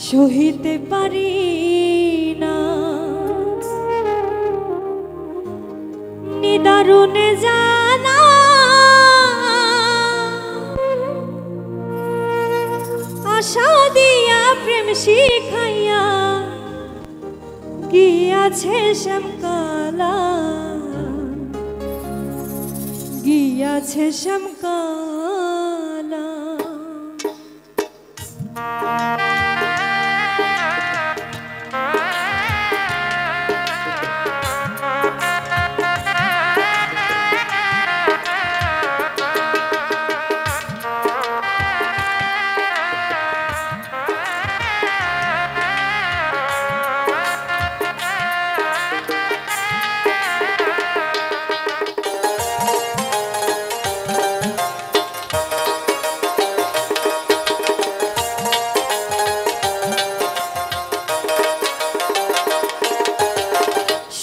সহিতে পারি না নিদারুণে জানা আশা দিয়া প্রেম শিখাইয়া গিয়াছে শ্যামকালা গিয়াছে শ্যামকালা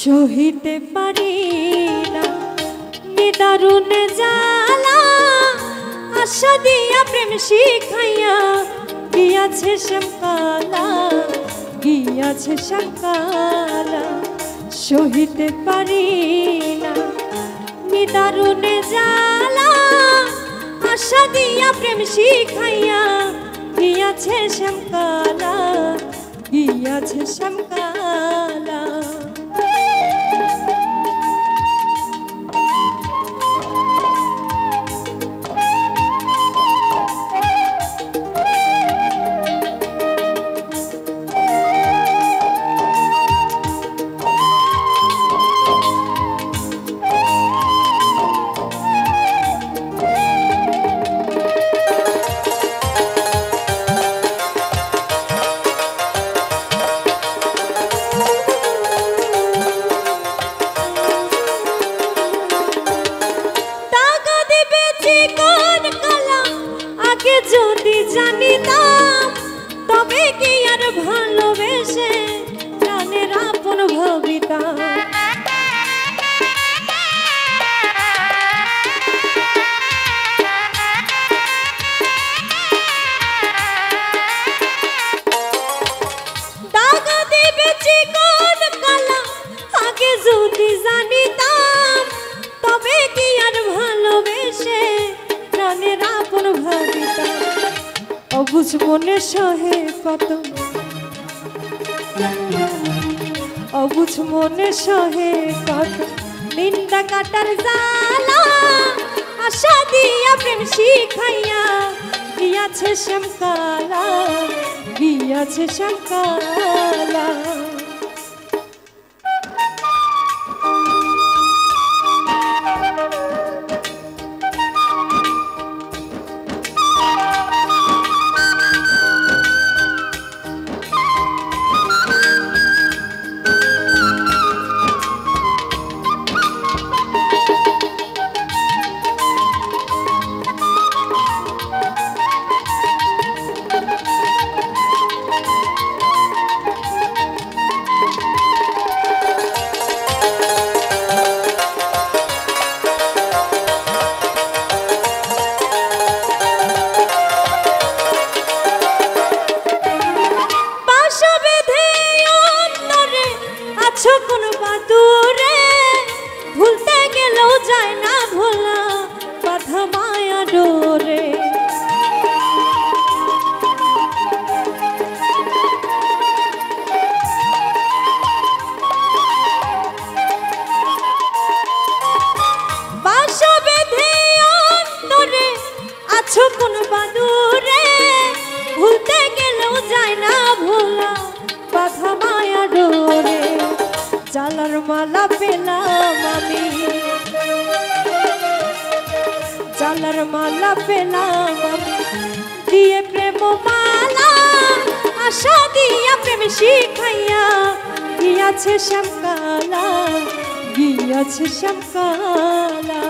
সহিতে পারি না নিদারুণে জ্বালা আশা দিয়া প্রেম শিখাইয়া গিয়াছে শ্যামকালা গিয়াছে শ্যামকালা সহিতে পারি না নিদারুণে জ্বালা আশা দিয়া প্রেম শিখাইয়া গিয়াছে শ্যামকালা গিয়াছে শ্যামকালা যদি জানিতাম তবে কি আর ভালোবেসে প্রাণের আপন ভাবিতাম দাগা দেবে চিকন কালা আগে যদি জানিতাম তবে কি আর ভালোবেসে প্রাণের আপন ভাবিতাম অবুঝ মনে সহে কত অবুঝ মনে সহে কত নিন্দা কাটার জ্বালা আশা দিয়া প্রেম শিখাইয়া গিয়াছে শ্যামকালা গিয়াছে শ্যামকালা কোন বাদুরে ভুলতে গেলেও যায় না ভোলা বাধা মায়া ডোরে বাসা বেঁধে অন্তরে আছো কোন বাদুরে ভুলতে গেলেও যায় না ভোলা বাধা মায়া ডোরে জালার মালা পেলাম আমি জালার মালা পেলাম আমি দিয়ে প্রেম মালা আশা দিয়া প্রেম শিখাইয়া গিয়াছে শ্যামকালা গিয়াছে শ্যামকালা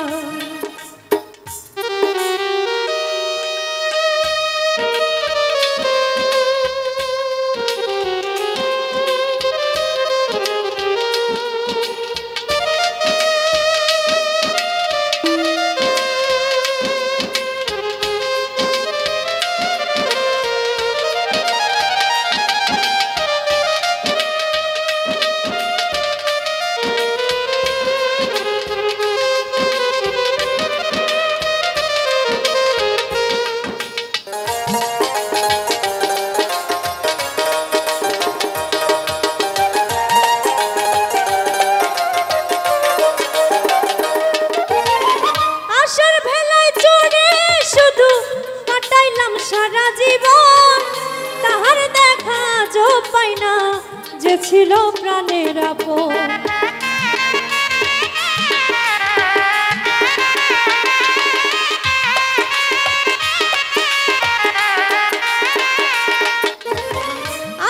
গেছিল প্রাণের আপন।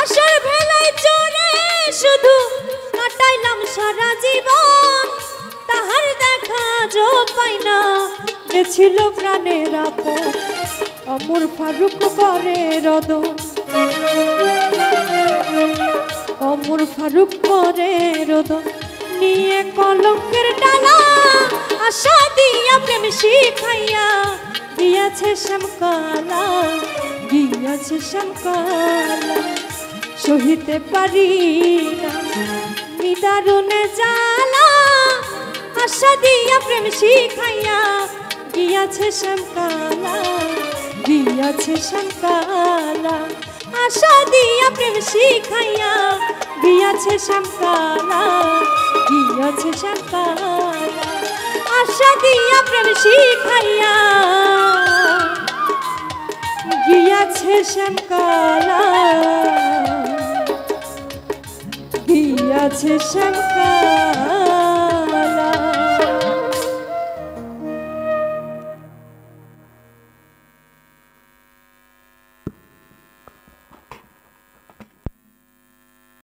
আশার ভেলায় চড়ে শুধু কাটাইলাম সারা জীবন, তাহার দেখা যো পাই না গেছিল প্রাণের আপন। অমর ফারুক করে রোদন, অমর ফারুক করে রোদন, নিয়ে কলঙ্কের ডালা আশা দিয়া প্রেম শিখাইয়া গিয়াছে শ্যামকালা, গিয়াছে শ্যামকালা। সহিতে পারি না নিদারুণে জ্বালা, আশা দিয়া প্রেম শিখাইয়া গিয়াছে শ্যামকালা, গিয়াছে শ্যামকালা। আশা দিয়া প্রেম শিখাইয়া গিয়াছে শ্যামকালা, গিয়াছে শ্যামকালা। আশা দিয়া প্রেম শিখাইয়া গিয়াছে শ্যামকালা, গিয়াছে শ্যামকালা।